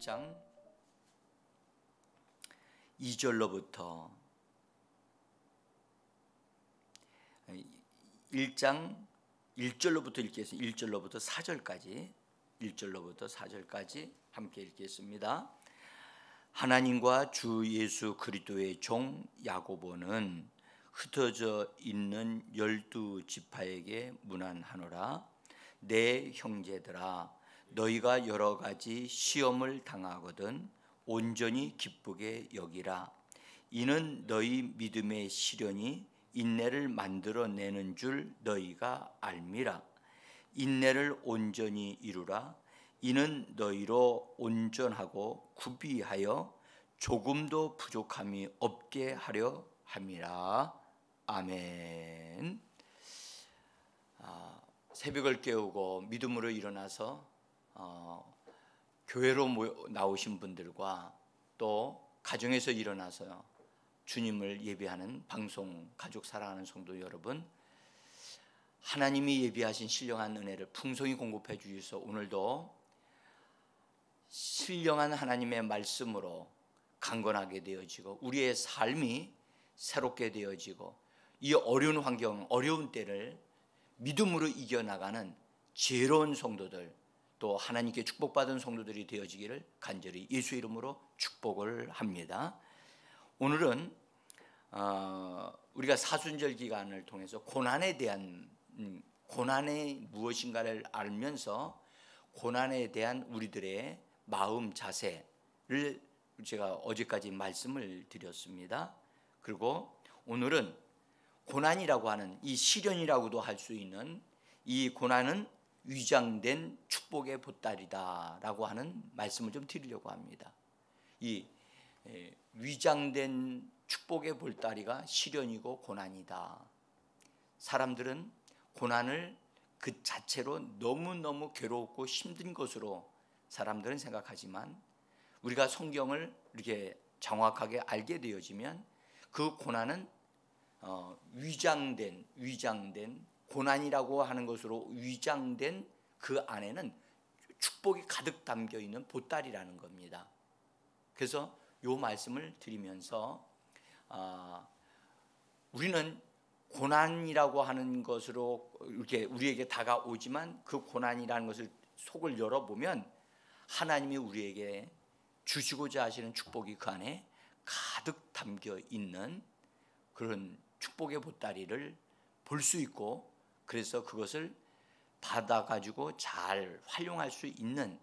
1장 2절로부터 1장 1절로부터 읽겠습니다. 1절로부터 4절까지 함께 읽겠습니다. 하나님과 주 예수 그리스도의 종 야고보는 흩어져 있는 12지파에게 문안하노라. 내 형제들아, 너희가 여러 가지 시험을 당하거든 온전히 기쁘게 여기라. 이는 너희 믿음의 시련이 인내를 만들어내는 줄 너희가 알미라. 인내를 온전히 이루라. 이는 너희로 온전하고 구비하여 조금도 부족함이 없게 하려 함이라. 아멘. 새벽을 깨우고 믿음으로 일어나서 교회로 나오신 분들과 또 가정에서 일어나서 주님을 예배하는 방송 가족 사랑하는 성도 여러분, 하나님이 예비하신 신령한 은혜를 풍성히 공급해 주셔서 오늘도 신령한 하나님의 말씀으로 강건하게 되어지고 우리의 삶이 새롭게 되어지고 이 어려운 환경, 어려운 때를 믿음으로 이겨나가는 지혜로운 성도들, 또 하나님께 축복받은 성도들이 되어지기를 간절히 예수 이름으로 축복을 합니다. 오늘은 우리가 사순절 기간을 통해서 고난에 대한 고난이 무엇인가를 알면서 고난에 대한 우리들의 마음 자세를 제가 어제까지 말씀을 드렸습니다. 그리고 오늘은 고난이라고 하는 이 시련이라고도 할 수 있는 이 고난은 위장된 축복의 보따리다라고 하는 말씀을 좀 드리려고 합니다. 이 위장된 축복의 보따리가 시련이고 고난이다. 사람들은 고난을 그 자체로 너무너무 괴롭고 힘든 것으로 사람들은 생각하지만 우리가 성경을 이렇게 정확하게 알게 되어지면 그 고난은 위장된 고난이라고 하는 것으로 위장된 그 안에는 축복이 가득 담겨 있는 보따리라는 겁니다. 그래서 이 말씀을 드리면서 우리는 고난이라고 하는 것으로 이렇게 우리에게 다가오지만 그 고난이라는 것을 속을 열어보면 하나님이 우리에게 주시고자 하시는 축복이 그 안에 가득 담겨 있는 그런 축복의 보따리를 볼 수 있고, 그래서 그것을 받아가지고 잘 활용할 수 있는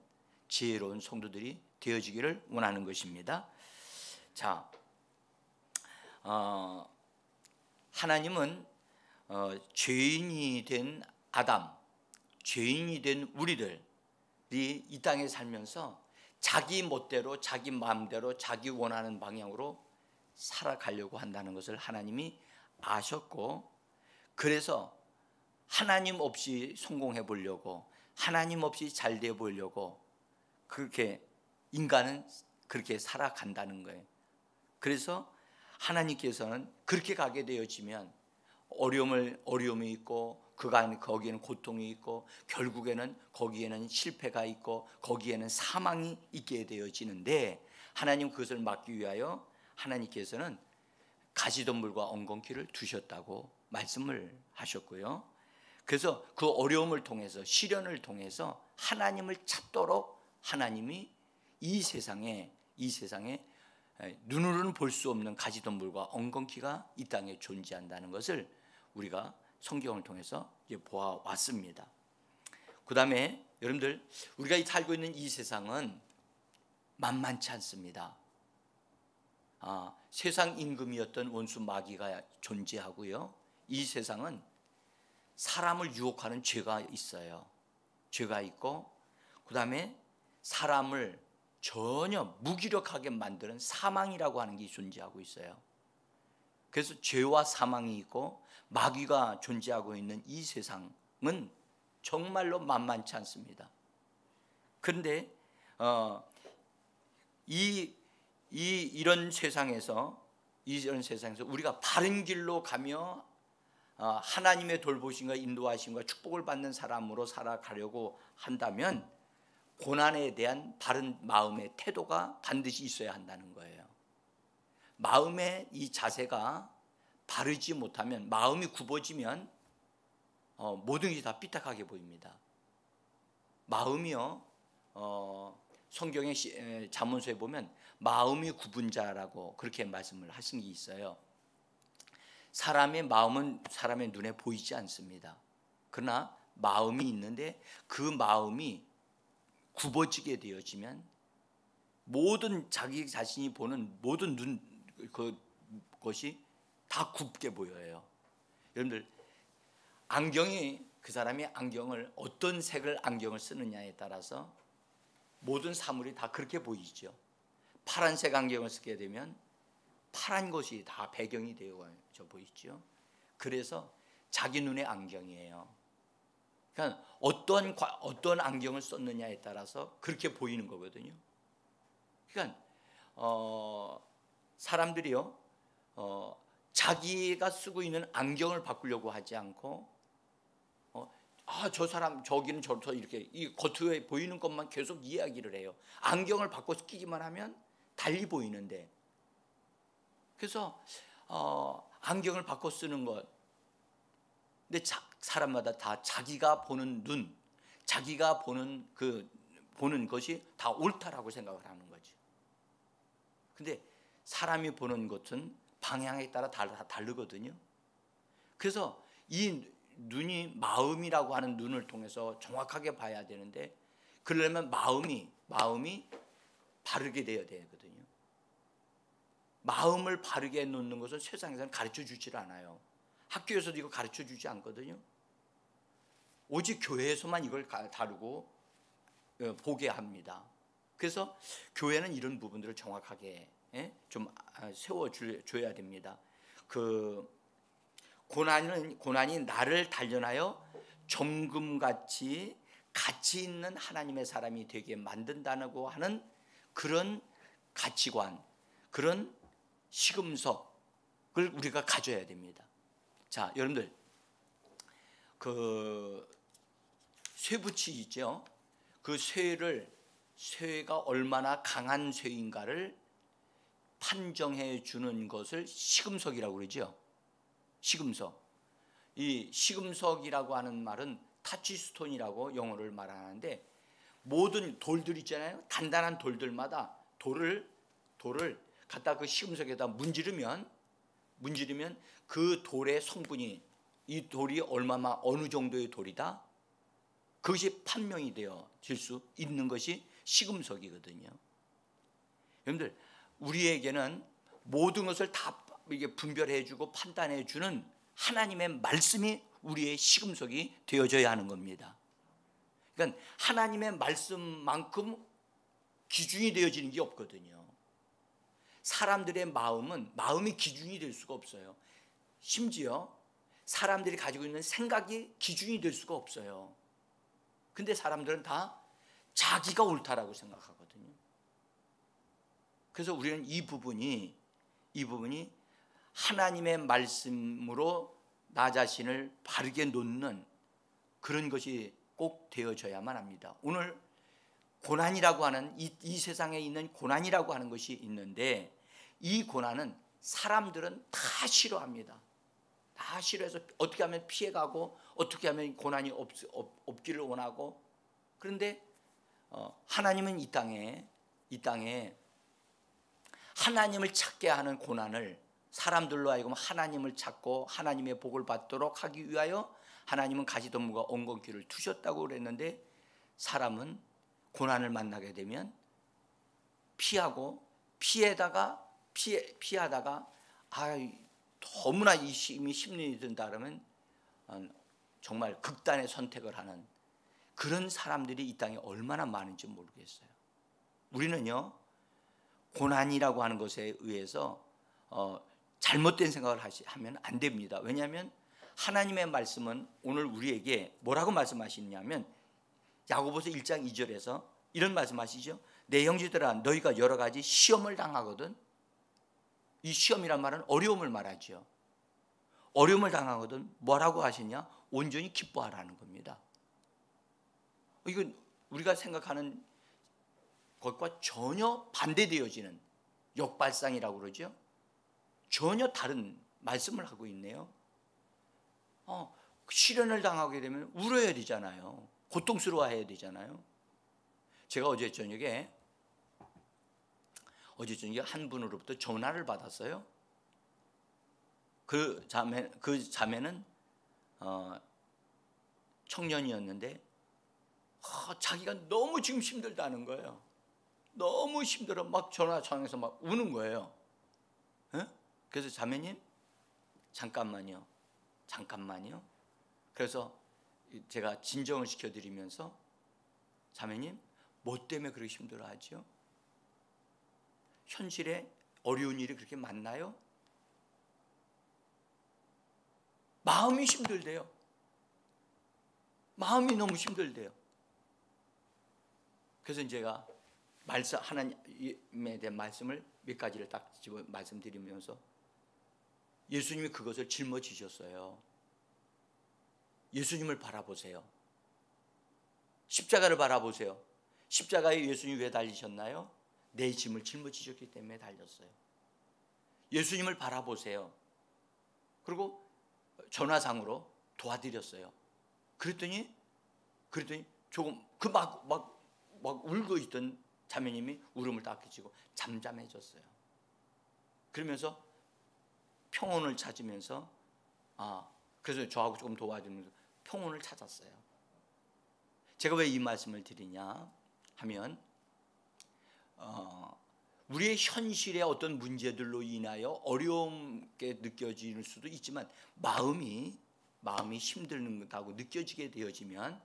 지혜로운 성도들이 되어지기를 원하는 것입니다. 자, 하나님은 죄인이 된 아담, 죄인이 된 우리들이 이 땅에 살면서 자기 멋대로, 자기 마음대로, 자기 원하는 방향으로 살아가려고 한다는 것을 하나님이 아셨고, 그래서 하나님 없이 성공해 보려고, 하나님 없이 잘 돼 보려고 그렇게 인간은 그렇게 살아간다는 거예요. 그래서 하나님께서는 그렇게 가게 되어지면 어려움이 있고 거기에는 고통이 있고 결국에는 거기에는 실패가 있고 거기에는 사망이 있게 되어지는데, 하나님 그것을 막기 위하여 하나님께서는 가시덤불과 엉겅퀴를 두셨다고 말씀을 하셨고요. 그래서 그 어려움을 통해서, 시련을 통해서 하나님을 찾도록 하나님이 이 세상에 눈으로는 볼 수 없는 가시덤불과 엉겅퀴가 이 땅에 존재한다는 것을 우리가 성경을 통해서 보아왔습니다. 그 다음에 여러분들, 우리가 살고 있는 이 세상은 만만치 않습니다. 세상 임금이었던 원수 마귀가 존재하고요. 이 세상은 사람을 유혹하는 죄가 있어요. 죄가 있고, 그 다음에 사람을 전혀 무기력하게 만드는 사망이라고 하는 게 존재하고 있어요. 그래서 죄와 사망이 있고 마귀가 존재하고 있는 이 세상은 정말로 만만치 않습니다. 그런데 이런 세상에서 우리가 바른 길로 가며 하나님의 돌보심과 인도하심과 축복을 받는 사람으로 살아가려고 한다면 고난에 대한 바른 마음의 태도가 반드시 있어야 한다는 거예요. 마음의 이 자세가 바르지 못하면, 마음이 굽어지면 모든 것이 다 삐딱하게 보입니다. 마음이요, 성경의 잠언서에 보면 마음이 굽은 자라고 그렇게 말씀을 하신 게 있어요. 사람의 마음은 사람의 눈에 보이지 않습니다. 그러나 마음이 있는데 그 마음이 굽어지게 되어지면 모든 자기 자신이 보는 모든 그것이 다 굽게 보여요. 여러분들, 안경이, 그 사람이 안경을 어떤 색을 안경을 쓰느냐에 따라서 모든 사물이 다 그렇게 보이죠. 파란색 안경을 쓰게 되면 파란 것이 다 배경이 되어져 보이죠. 그래서 자기 눈의 안경이에요. 그러니까 어떤 안경을 썼느냐에 따라서 그렇게 보이는 거거든요. 그러니까 사람들이요, 자기가 쓰고 있는 안경을 바꾸려고 하지 않고 저 사람 저기는 저렇다, 이렇게 이 겉으로 보이는 것만 계속 이야기를 해요. 안경을 바꿔서 끼기만 하면 달리 보이는데, 그래서 안경을 바꿔 쓰는 것, 근데 사람마다 다 자기가 보는 눈, 자기가 보는 보는 것이 다 옳다라고 생각을 하는 거죠. 근데 사람이 보는 것은 방향에 따라 다르거든요. 그래서 이 눈이 마음이라고 하는 눈을 통해서 정확하게 봐야 되는데, 그러려면 마음이 바르게 되어야 되거든요. 마음을 바르게 놓는 것은 세상에서는 가르쳐 주질 않아요. 학교에서도 이거 가르쳐 주지 않거든요. 오직 교회에서만 이걸 다루고 보게 합니다. 그래서 교회는 이런 부분들을 정확하게 좀 세워줘야 됩니다. 고난이 나를 단련하여 정금같이 가치 있는 하나님의 사람이 되게 만든다고 하는 그런 가치관, 그런 시금석을 우리가 가져야 됩니다. 자, 여러분들, 쇠붙이 있죠. 그 쇠가 얼마나 강한 쇠인가를 판정해 주는 것을 시금석이라고 그러죠. 시금석. 이 시금석이라고 하는 말은 타치스톤이라고 영어를 말하는데, 모든 돌들 있잖아요. 단단한 돌들마다 돌을 갖다 그 시금석에다 문지르면 그 돌의 성분이, 이 돌이 어느 정도의 돌이다, 그것이 판명이 되어질 수 있는 것이 시금석이거든요. 여러분들, 우리에게는 모든 것을 다 이게 분별해주고 판단해주는 하나님의 말씀이 우리의 시금석이 되어져야 하는 겁니다. 그러니까 하나님의 말씀만큼 기준이 되어지는 게 없거든요. 사람들의 마음이 기준이 될 수가 없어요. 심지어 사람들이 가지고 있는 생각이 기준이 될 수가 없어요. 근데 사람들은 다 자기가 옳다라고 생각하거든요. 그래서 우리는 이 부분이 하나님의 말씀으로 나 자신을 바르게 놓는 그런 것이 꼭 되어져야만 합니다. 오늘 고난이라고 하는 이 세상에 있는 고난이라고 하는 것이 있는데, 이 고난은 사람들은 다 싫어합니다. 다 싫어해서 어떻게 하면 피해가고 어떻게 하면 고난이 없기를 원하고, 그런데 하나님은 이 땅에 하나님을 찾게 하는 고난을, 사람들로 하여금 하나님을 찾고 하나님의 복을 받도록 하기 위하여 하나님은 가시덤불과 엉겅퀴를 두셨다고 그랬는데, 사람은 고난을 만나게 되면 피하다가 너무나 이 심리 든다 그러면 정말 극단의 선택을 하는 그런 사람들이 이 땅에 얼마나 많은지 모르겠어요. 우리는요, 고난이라고 하는 것에 의해서 잘못된 생각을 하면 안 됩니다. 왜냐하면 하나님의 말씀은 오늘 우리에게 뭐라고 말씀하시냐면, 야고보서 1장 2절에서 이런 말씀하시죠. 내 형제들아, 너희가 여러 가지 시험을 당하거든. 이 시험이란 말은 어려움을 말하죠. 어려움을 당하거든 뭐라고 하시냐? 온전히 기뻐하라는 겁니다. 이건 우리가 생각하는 것과 전혀 반대되어지는 역발상이라고 그러죠. 전혀 다른 말씀을 하고 있네요. 시련을 당하게 되면 울어야 되잖아요. 고통스러워해야 되잖아요. 제가 어제 저녁에 한 분으로부터 전화를 받았어요. 그 자매는 청년이었는데 자기가 너무 지금 힘들다는 거예요. 너무 힘들어. 막 전화통에서 막 우는 거예요. 그래서 자매님 잠깐만요. 그래서 제가 진정을 시켜드리면서 자매님 뭐 때문에 그렇게 힘들어하죠? 현실에 어려운 일이 그렇게 많나요? 마음이 힘들대요. 마음이 너무 힘들대요. 그래서 제가 하나님에 대한 말씀을 몇 가지를 딱 집어 말씀드리면서 예수님이 그것을 짊어지셨어요. 예수님을 바라보세요. 십자가를 바라보세요. 십자가에 예수님이 왜 달리셨나요? 내 짐을 짊어지셨기 때문에 달렸어요. 예수님을 바라보세요. 그리고 전화상으로 도와드렸어요. 그랬더니 조금 막 울고 있던 자매님이 울음을 딱 그치고 잠잠해졌어요. 그러면서 평온을 찾으면서 그래서 저하고 조금 도와주면서 평온을 찾았어요. 제가 왜 이 말씀을 드리냐 하면 우리의 현실의 어떤 문제들로 인하여 어려움게 느껴질 수도 있지만 마음이 힘들다고 느껴지게 되어지면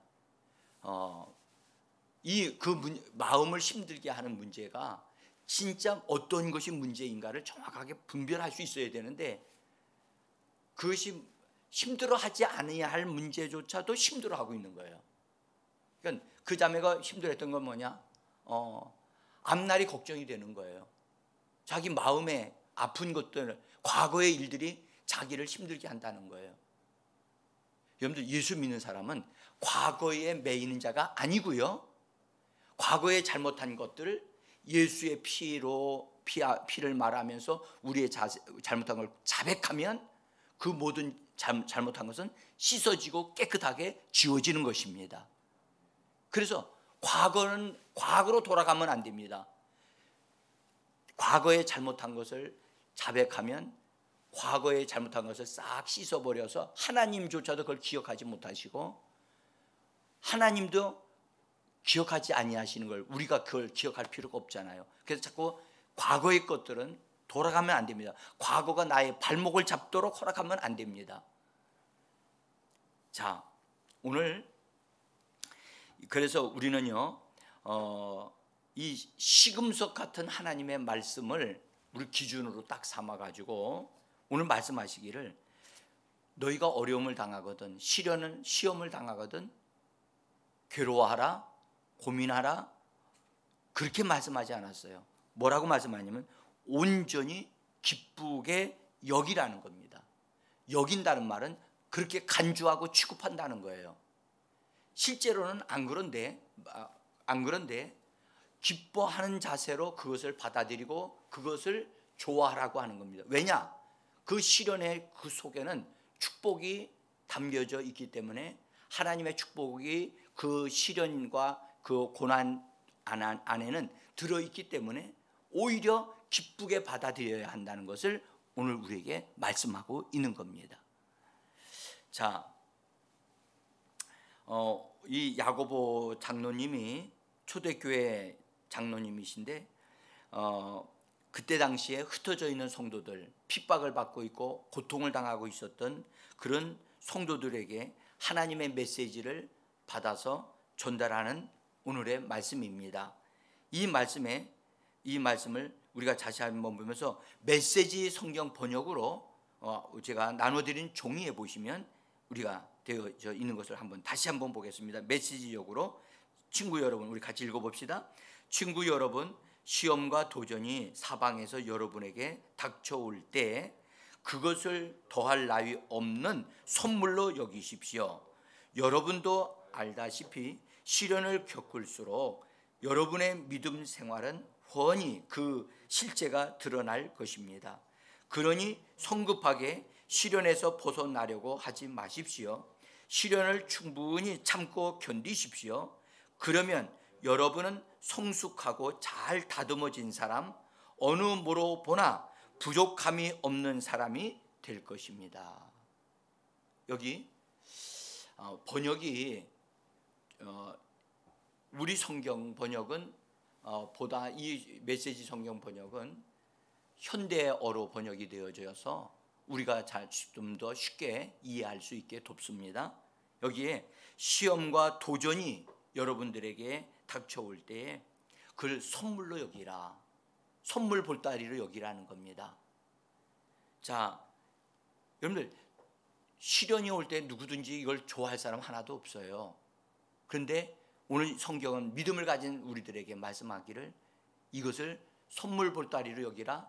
마음을 힘들게 하는 문제가 진짜 어떤 것이 문제인가를 정확하게 분별할 수 있어야 되는데 그것이 힘들어하지 않아야 할 문제조차도 힘들어하고 있는 거예요. 그러니까 그 자매가 힘들었던 건 뭐냐? 앞날이 걱정이 되는 거예요. 자기 마음에 아픈 것들, 과거의 일들이 자기를 힘들게 한다는 거예요. 여러분들 예수 믿는 사람은 과거에 매이는 자가 아니고요. 과거에 잘못한 것들을 예수의 피를 말하면서 우리의 잘못한 걸 자백하면 그 모든 잘못한 것은 씻어지고 깨끗하게 지워지는 것입니다. 그래서 과거는 과거로 돌아가면 안 됩니다. 과거에 잘못한 것을 자백하면 과거에 잘못한 것을 싹 씻어버려서 하나님조차도 그걸 기억하지 못하시고 하나님도 기억하지 아니하시는 걸 우리가 그걸 기억할 필요가 없잖아요. 그래서 자꾸 과거의 것들은 돌아가면 안 됩니다. 과거가 나의 발목을 잡도록 허락하면 안 됩니다. 자, 오늘 그래서 우리는요 이 시금석 같은 하나님의 말씀을 우리 기준으로 딱 삼아가지고 오늘 말씀하시기를 너희가 어려움을 당하거든 시험을 당하거든 괴로워하라 고민하라 그렇게 말씀하지 않았어요. 뭐라고 말씀하냐면 온전히 기쁘게 여기라는 겁니다. 여긴다는 말은 그렇게 간주하고 취급한다는 거예요. 실제로는 안 그런데 기뻐하는 자세로 그것을 받아들이고 그것을 좋아하라고 하는 겁니다. 왜냐? 그 시련의 그 속에는 축복이 담겨져 있기 때문에 하나님의 축복이 그 시련과 그 고난 안에는 들어있기 때문에 오히려 기쁘게 받아들여야 한다는 것을 오늘 우리에게 말씀하고 있는 겁니다. 자, 이 야고보 장로님이 초대교회 장로님이신데 그때 당시에 흩어져 있는 성도들, 핍박을 받고 있고 고통을 당하고 있었던 그런 성도들에게 하나님의 메시지를 받아서 전달하는 오늘의 말씀입니다. 이 말씀을 우리가 다시 한번 보면서 메시지 성경 번역으로 제가 나눠드린 종이에 보시면 우리가 되어져 있는 것을 다시 한번 보겠습니다. 메시지역으로 친구 여러분 우리 같이 읽어봅시다. 친구 여러분 시험과 도전이 사방에서 여러분에게 닥쳐올 때 그것을 더할 나위 없는 선물로 여기십시오. 여러분도 알다시피 시련을 겪을수록 여러분의 믿음 생활은 훤히 그 실제가 드러날 것입니다. 그러니 성급하게 시련에서 벗어나려고 하지 마십시오. 시련을 충분히 참고 견디십시오. 그러면 여러분은 성숙하고 잘 다듬어진 사람, 어느 모로 보나 부족함이 없는 사람이 될 것입니다. 여기 번역이 우리 성경 번역은 보다 이 메시지 성경 번역은 현대어로 번역이 되어져서 우리가 좀 더 쉽게 이해할 수 있게 돕습니다. 여기에 시험과 도전이 여러분들에게 닥쳐올 때에 그를 선물로 여기라, 선물 보따리로 여기라는 겁니다. 자, 여러분들 시련이 올 때 누구든지 이걸 좋아할 사람 하나도 없어요. 그런데 오늘 성경은 믿음을 가진 우리들에게 말씀하기를 이것을 선물 보따리로 여기라,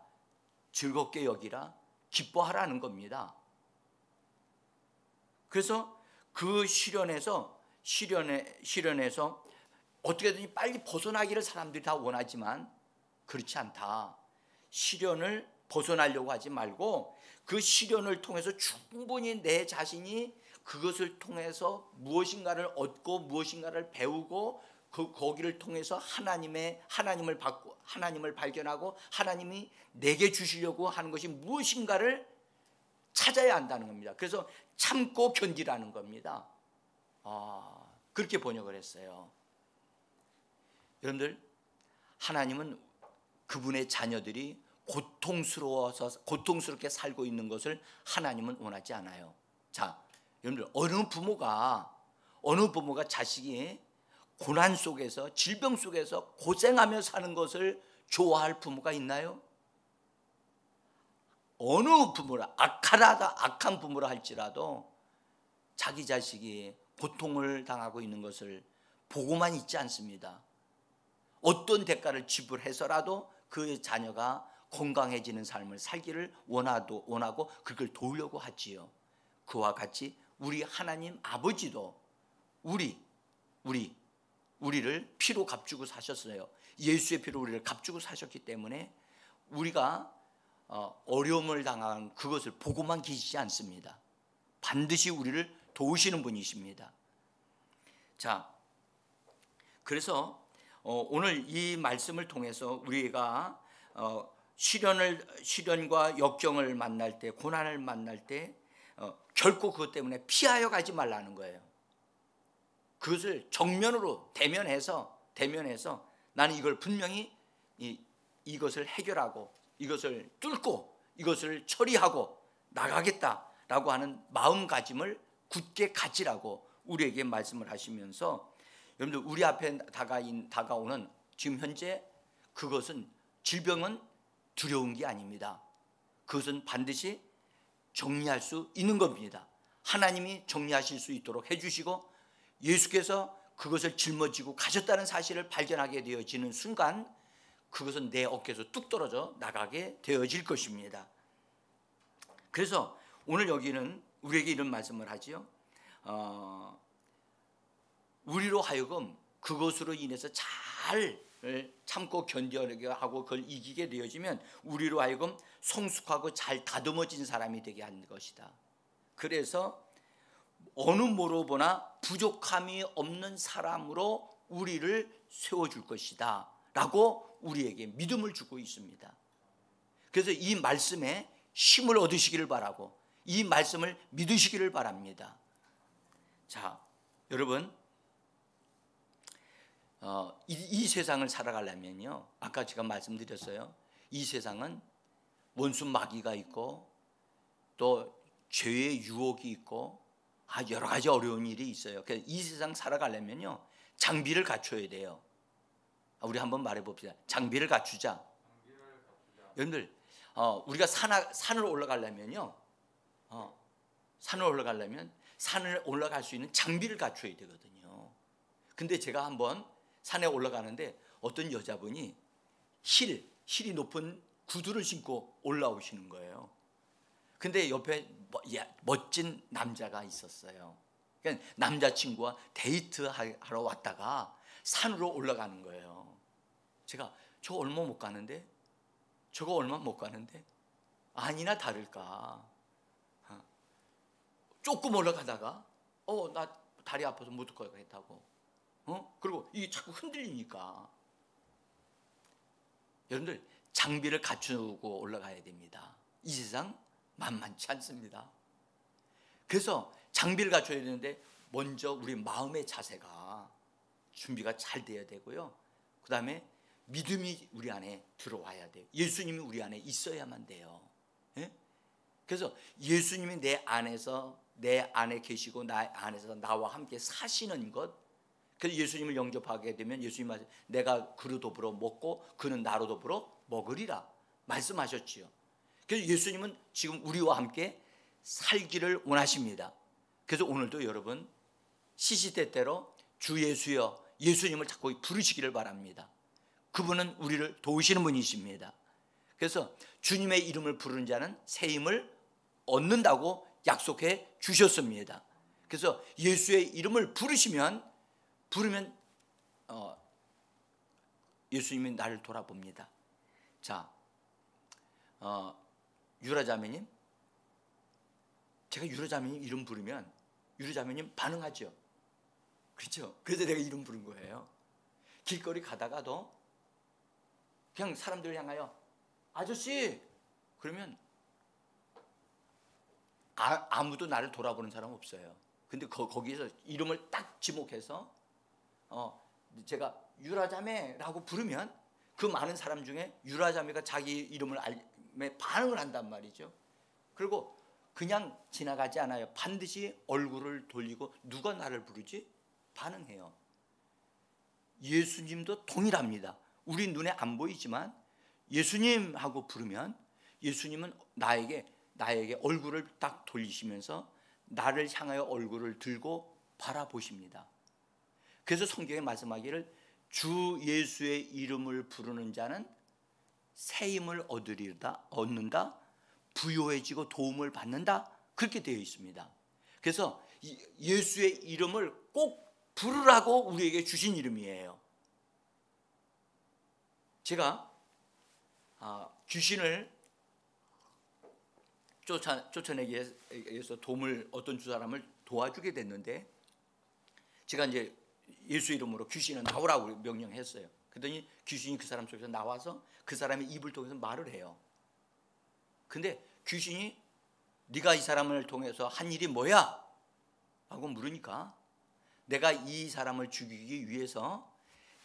즐겁게 여기라, 기뻐하라는 겁니다. 그래서 그 시련에서 어떻게든지 빨리 벗어나기를 사람들이 다 원하지만 그렇지 않다. 시련을 벗어나려고 하지 말고 그 시련을 통해서 충분히 내 자신이 그것을 통해서 무엇인가를 얻고 무엇인가를 배우고 거기를 통해서 하나님을 받고 하나님을 발견하고 하나님이 내게 주시려고 하는 것이 무엇인가를 찾아야 한다는 겁니다. 그래서 참고 견디라는 겁니다. 그렇게 번역을 했어요. 여러분들, 하나님은 그분의 자녀들이 고통스럽게 살고 있는 것을 하나님은 원하지 않아요. 자, 여러분들, 어느 부모가 자식이 고난 속에서 질병 속에서 고생하며 사는 것을 좋아할 부모가 있나요? 어느 부모라 악한 부모라 할지라도 자기 자식이 고통을 당하고 있는 것을 보고만 있지 않습니다. 어떤 대가를 지불해서라도 그 자녀가 건강해지는 삶을 살기를 원하고 그걸 도우려고 하지요. 그와 같이 우리 하나님 아버지도 우리를 피로 값주고 사셨어요. 예수의 피로 우리를 값주고 사셨기 때문에 우리가 어려움을 당한 그것을 보고만 계시지 않습니다. 반드시 우리를 도우시는 분이십니다. 자, 그래서 오늘 이 말씀을 통해서 우리가 시련과 역경을 만날 때, 고난을 만날 때 결코 그것 때문에 피하여 가지 말라는 거예요. 그것을 정면으로 대면해서 나는 이걸 분명히 이것을 해결하고 이것을 뚫고 이것을 처리하고 나가겠다라고 하는 마음가짐을 굳게 가지라고 우리에게 말씀을 하시면서, 여러분들, 우리 앞에 다가오는 지금 현재 그것은 질병은 두려운 게 아닙니다. 그것은 반드시 정리할 수 있는 겁니다. 하나님이 정리하실 수 있도록 해주시고 예수께서 그것을 짊어지고 가셨다는 사실을 발견하게 되어지는 순간 그것은 내 어깨에서 뚝 떨어져 나가게 되어질 것입니다. 그래서 오늘 여기는 우리에게 이런 말씀을 하지요. 우리로 하여금 그것으로 인해서 잘 참고 견뎌내게 하고 그걸 이기게 되어지면 우리로 하여금 성숙하고 잘 다듬어진 사람이 되게 하는 것이다. 그래서 어느 모로 보나 부족함이 없는 사람으로 우리를 세워줄 것이다 라고 우리에게 믿음을 주고 있습니다. 그래서 이 말씀에 힘을 얻으시기를 바라고 이 말씀을 믿으시기를 바랍니다. 자, 여러분, 이 세상을 살아가려면요, 아까 제가 말씀드렸어요. 이 세상은 원수 마귀가 있고 또 죄의 유혹이 있고 여러 가지 어려운 일이 있어요. 그래서 이 세상 살아가려면요, 장비를 갖춰야 돼요. 우리 한번 말해 봅시다. 장비를 갖추자. 여러분들, 우리가 산을 올라가려면요, 산을 올라갈 수 있는 장비를 갖춰야 되거든요. 근데 제가 한번 산에 올라가는데 어떤 여자분이 힐이 높은 구두를 신고 올라오시는 거예요. 근데 옆에 멋진 남자가 있었어요. 그러니까 남자친구와 데이트하러 왔다가 산으로 올라가는 거예요. 제가 저 얼마 못 가는데, 저거 얼마 못 가는데, 아니나 다를까 조금 올라가다가 나 다리 아파서 못 가겠다고. 그리고 이게 자꾸 흔들리니까. 여러분들 장비를 갖추고 올라가야 됩니다. 이 세상 만만치 않습니다. 그래서 장비를 갖춰야 되는데 먼저 우리 마음의 자세가 준비가 잘 돼야 되고요. 그 다음에 믿음이 우리 안에 들어와야 돼요. 예수님이 우리 안에 있어야만 돼요. 예? 그래서 예수님이 내 안에 계시고 나 안에서 나와 함께 사시는 것. 그래서 예수님을 영접하게 되면 예수님 말씀, 내가 그로 더불어 먹고 그는 나로 더불어 먹으리라 말씀하셨지요. 그래서 예수님은 지금 우리와 함께 살기를 원하십니다. 그래서 오늘도 여러분 시시때때로 주 예수여 예수님을 자꾸 부르시기를 바랍니다. 그분은 우리를 도우시는 분이십니다. 그래서 주님의 이름을 부르는 자는 새 힘을 얻는다고 약속해 주셨습니다. 그래서 예수의 이름을 부르면 예수님이 나를 돌아봅니다. 자, 유라자매님, 제가 유라자매님 이름 부르면 유라자매님 반응하죠. 그렇죠? 그래서 내가 이름 부른 거예요. 길거리 가다가도 그냥 사람들 향하여 아저씨 그러면 아무도 나를 돌아보는 사람 없어요. 근데 거기에서 이름을 딱 지목해서 제가 유라자매라고 부르면 그 많은 사람 중에 유라자매가 자기 이름을 알면 반응을 한단 말이죠. 그리고 그냥 지나가지 않아요. 반드시 얼굴을 돌리고 누가 나를 부르지? 반응해요. 예수님도 동일합니다. 우리 눈에 안 보이지만 예수님 하고 부르면 예수님은 나에게 얼굴을 딱 돌리시면서 나를 향하여 얼굴을 들고 바라보십니다. 그래서 성경에 말씀하기를 주 예수의 이름을 부르는 자는 새 힘을 얻는다, 부요해지고 도움을 받는다, 그렇게 되어 있습니다. 그래서 예수의 이름을 꼭 부르라고 우리에게 주신 이름이에요. 제가 귀신을 쫓아내기 위해서 어떤 두 사람을 도와주게 됐는데, 제가 이제 예수 이름으로 귀신을 나오라고 명령했어요. 그랬더니 귀신이 그 사람 속에서 나와서 그 사람의 입을 통해서 말을 해요. 근데 귀신이 네가 이 사람을 통해서 한 일이 뭐야? 하고 물으니까 내가 이 사람을 죽이기 위해서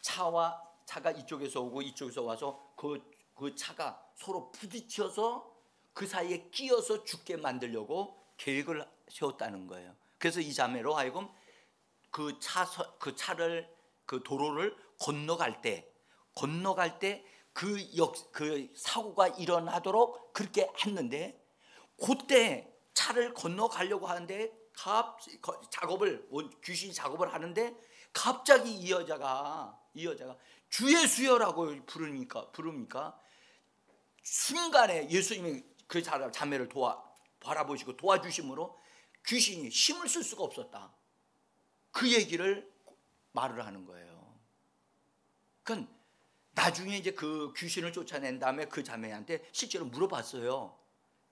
차가 이쪽에서 오고 이쪽에서 와서 그 차가 서로 부딪혀서 그 사이에 끼어서 죽게 만들려고 계획을 세웠다는 거예요. 그래서 이 자매로 하여금 그 도로를 건너갈 때 그 사고가 일어나도록 그렇게 했는데, 그때 차를 건너가려고 하는데 귀신이 작업을 하는데 갑자기 이 여자가 주 예수여라고 부르니까 순간에 예수님이 그 자매를 바라보시고 도와주심으로 귀신이 힘을 쓸 수가 없었다, 그 얘기를 말을 하는 거예요. 그러니까 나중에 이제 그 귀신을 쫓아낸 다음에 그 자매한테 실제로 물어봤어요.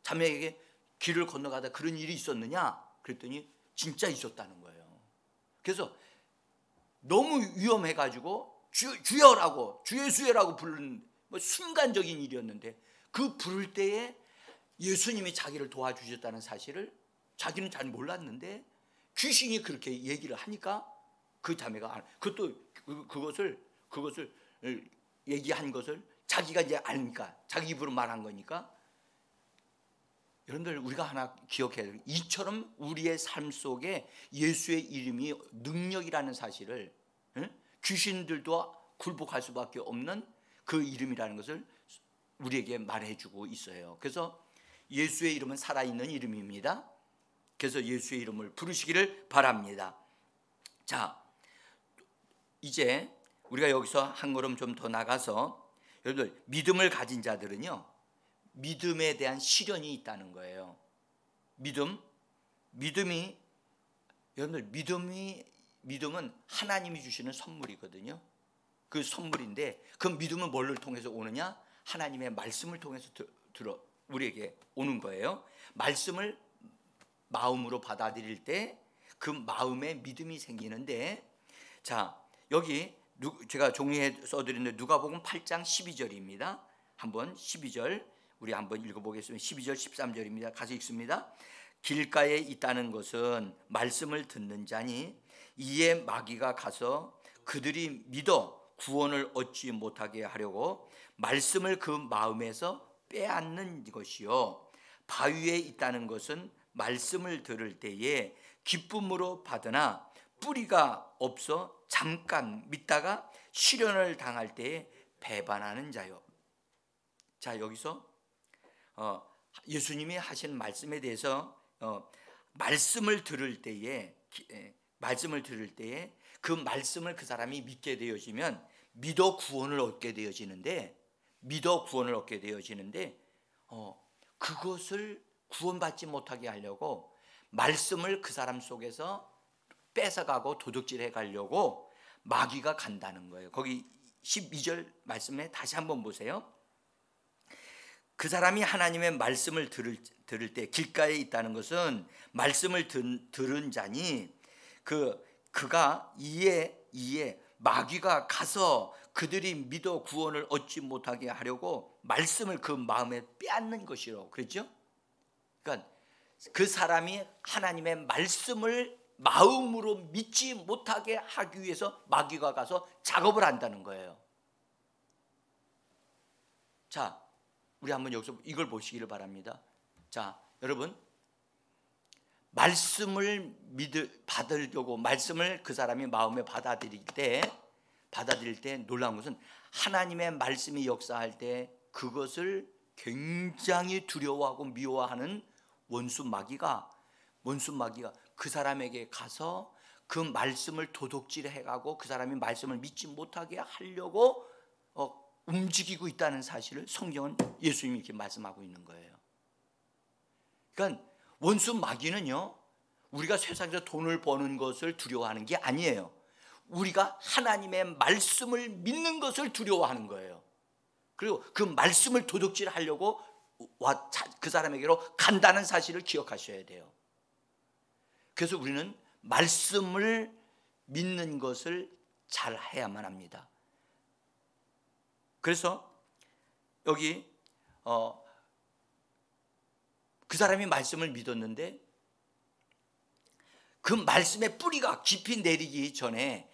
자매에게 길을 건너가다 그런 일이 있었느냐? 그랬더니 진짜 있었다는 거예요. 그래서 너무 위험해가지고 주여라고, 주 예수여라고 부르는 순간적인 일이었는데, 그 부를 때에 예수님이 자기를 도와주셨다는 사실을 자기는 잘 몰랐는데 귀신이 그렇게 얘기를 하니까 그 자매가 그것을 얘기한 것을 자기가 이제 아니까 자기 입으로 말한 거니까. 여러분들 우리가 하나 기억해야 돼요. 이처럼 우리의 삶 속에 예수의 이름이 능력이라는 사실을 귀신들도 굴복할 수밖에 없는 그 이름이라는 것을 우리에게 말해주고 있어요. 그래서 예수의 이름은 살아있는 이름입니다. 그래서 예수의 이름을 부르시기를 바랍니다. 자, 이제 우리가 여기서 한 걸음 좀 더 나가서, 여러분들 믿음을 가진 자들은요, 믿음에 대한 시련이 있다는 거예요. 믿음이 여러분들 믿음은 하나님이 주시는 선물이거든요. 그 선물인데 그 믿음은 뭘를 통해서 오느냐? 하나님의 말씀을 통해서 우리에게 오는 거예요. 말씀을 마음으로 받아들일 때 그 마음에 믿음이 생기는데, 자, 여기 제가 종이에 써드렸는데 누가복음 8장 12절입니다. 한번 12절 우리 한번 읽어보겠습니다. 12절 13절입니다. 가서 읽습니다. 길가에 있다는 것은 말씀을 듣는 자니 이에 마귀가 가서 그들이 믿어 구원을 얻지 못하게 하려고 말씀을 그 마음에서 빼앗는 것이요, 바위에 있다는 것은 말씀을 들을 때에 기쁨으로 받으나 뿌리가 없어 잠깐 믿다가 시련을 당할 때에 배반하는 자요. 자, 여기서 예수님이 하신 말씀에 대해서 말씀을 들을 때에 그 말씀을 그 사람이 믿게 되어지면 믿어 구원을 얻게 되어지는데 그것을 구원받지 못하게 하려고 말씀을 그 사람 속에서 뺏어가고 도둑질해 가려고 마귀가 간다는 거예요. 거기 12절 말씀에 다시 한번 보세요. 그 사람이 하나님의 말씀을 들을 때 길가에 있다는 것은 말씀을 들은 자니 그가 이에 마귀가 가서 그들이 믿어 구원을 얻지 못하게 하려고 말씀을 그 마음에 빼앗는 것이라고 그랬죠. 그러니까 그 사람이 하나님의 말씀을 마음으로 믿지 못하게 하기 위해서 마귀가 가서 작업을 한다는 거예요. 자, 우리 한번 여기서 이걸 보시기를 바랍니다. 자, 여러분, 말씀을 받으려고 말씀을 그 사람이 마음에 받아들일 때 놀라운 것은 하나님의 말씀이 역사할 때 그것을 굉장히 두려워하고 미워하는 원수 마귀가 그 사람에게 가서 그 말씀을 도둑질해가고 그 사람이 말씀을 믿지 못하게 하려고 움직이고 있다는 사실을 성경은 예수님이 이렇게 말씀하고 있는 거예요. 그러니까 원수 마귀는요, 우리가 세상에서 돈을 버는 것을 두려워하는 게 아니에요. 우리가 하나님의 말씀을 믿는 것을 두려워하는 거예요. 그리고 그 말씀을 도둑질하려고 그 사람에게로 간다는 사실을 기억하셔야 돼요. 그래서 우리는 말씀을 믿는 것을 잘 해야만 합니다. 그래서 여기 그 사람이 말씀을 믿었는데 그 말씀의 뿌리가 깊이 내리기 전에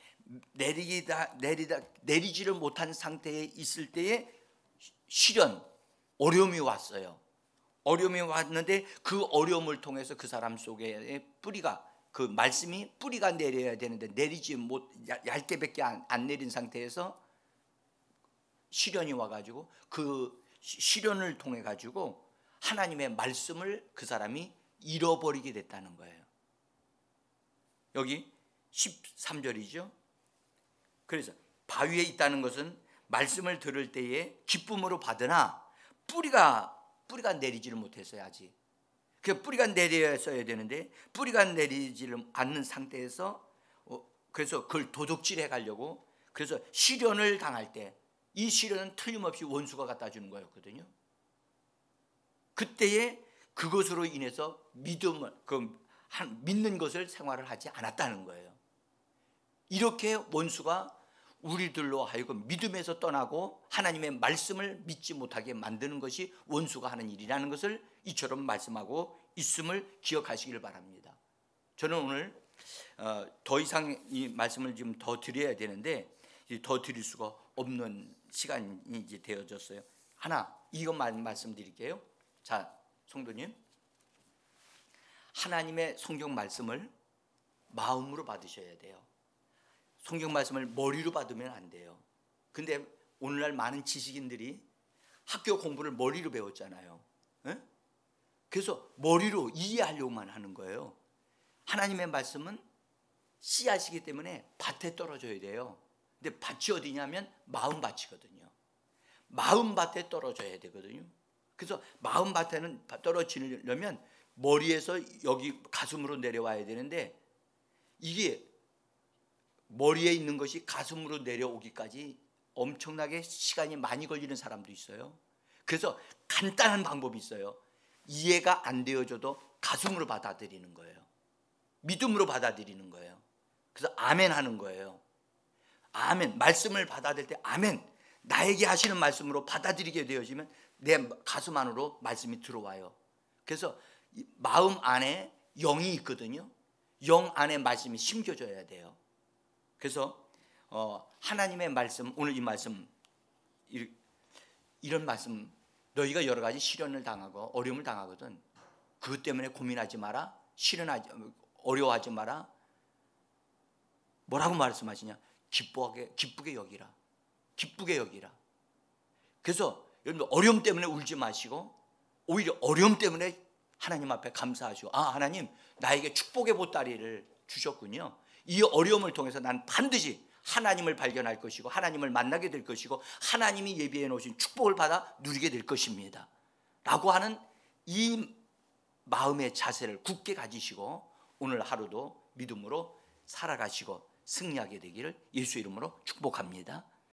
내리지를 못한 상태에 있을 때에 시련, 어려움이 왔어요. 어려움이 왔는데 그 어려움을 통해서 그 사람 속에 그 말씀이 뿌리가 내려야 되는데 내리지 못, 얇게밖에 안 내린 상태에서 시련이 와가지고 그 시련을 통해 가지고 하나님의 말씀을 그 사람이 잃어버리게 됐다는 거예요. 여기 13절이죠. 그래서 바위에 있다는 것은 말씀을 들을 때에 기쁨으로 받으나 뿌리가 내리지를 못했어요. 아직. 그 뿌리가 내려서야 되는데 뿌리가 내리지를 않는 상태에서 그래서 그걸 도둑질해 가려고, 그래서 시련을 당할 때 이 시련은 틀림없이 원수가 갖다 주는 거였거든요. 그때에 그것으로 인해서 믿는 것을 생활을 하지 않았다는 거예요. 이렇게 원수가 우리들로 하여금 믿음에서 떠나고 하나님의 말씀을 믿지 못하게 만드는 것이 원수가 하는 일이라는 것을 이처럼 말씀하고 있음을 기억하시길 바랍니다. 저는 오늘 더 이상 이 말씀을 좀 더 드려야 되는데 더 드릴 수가 없는 시간이 이제 되어졌어요. 이것만 말씀드릴게요. 자, 성도님, 하나님의 성경 말씀을 마음으로 받으셔야 돼요. 성경 말씀을 머리로 받으면 안 돼요. 근데 오늘날 많은 지식인들이 학교 공부를 머리로 배웠잖아요. 에? 그래서 머리로 이해하려고만 하는 거예요. 하나님의 말씀은 씨앗이기 때문에 밭에 떨어져야 돼요. 근데 밭이 어디냐면 마음밭이거든요. 마음밭에 떨어져야 되거든요. 그래서 마음밭에는 떨어지려면 머리에서 여기 가슴으로 내려와야 되는데 이게 머리에 있는 것이 가슴으로 내려오기까지 엄청나게 시간이 많이 걸리는 사람도 있어요. 그래서 간단한 방법이 있어요. 이해가 안 되어져도 가슴으로 받아들이는 거예요. 믿음으로 받아들이는 거예요. 그래서 아멘 하는 거예요. 아멘. 말씀을 받아들일 때 아멘. 나에게 하시는 말씀으로 받아들이게 되어지면 내 가슴 안으로 말씀이 들어와요. 그래서 마음 안에 영이 있거든요. 영 안에 말씀이 심겨져야 돼요. 그래서 하나님의 말씀, 오늘 이 말씀, 이런 말씀, 너희가 여러 가지 시련을 당하고 어려움을 당하거든. 그것 때문에 고민하지 마라. 어려워하지 마라. 뭐라고 말씀하시냐? 기쁘게 여기라. 기쁘게 여기라. 그래서 여러분 어려움 때문에 울지 마시고 오히려 어려움 때문에 하나님 앞에 감사하시고, 아, 하나님 나에게 축복의 보따리를 주셨군요. 이 어려움을 통해서 난 반드시 하나님을 발견할 것이고 하나님을 만나게 될 것이고 하나님이 예비해 놓으신 축복을 받아 누리게 될 것입니다 라고 하는 이 마음의 자세를 굳게 가지시고 오늘 하루도 믿음으로 살아가시고 승리하게 되기를 예수 이름으로 축복합니다.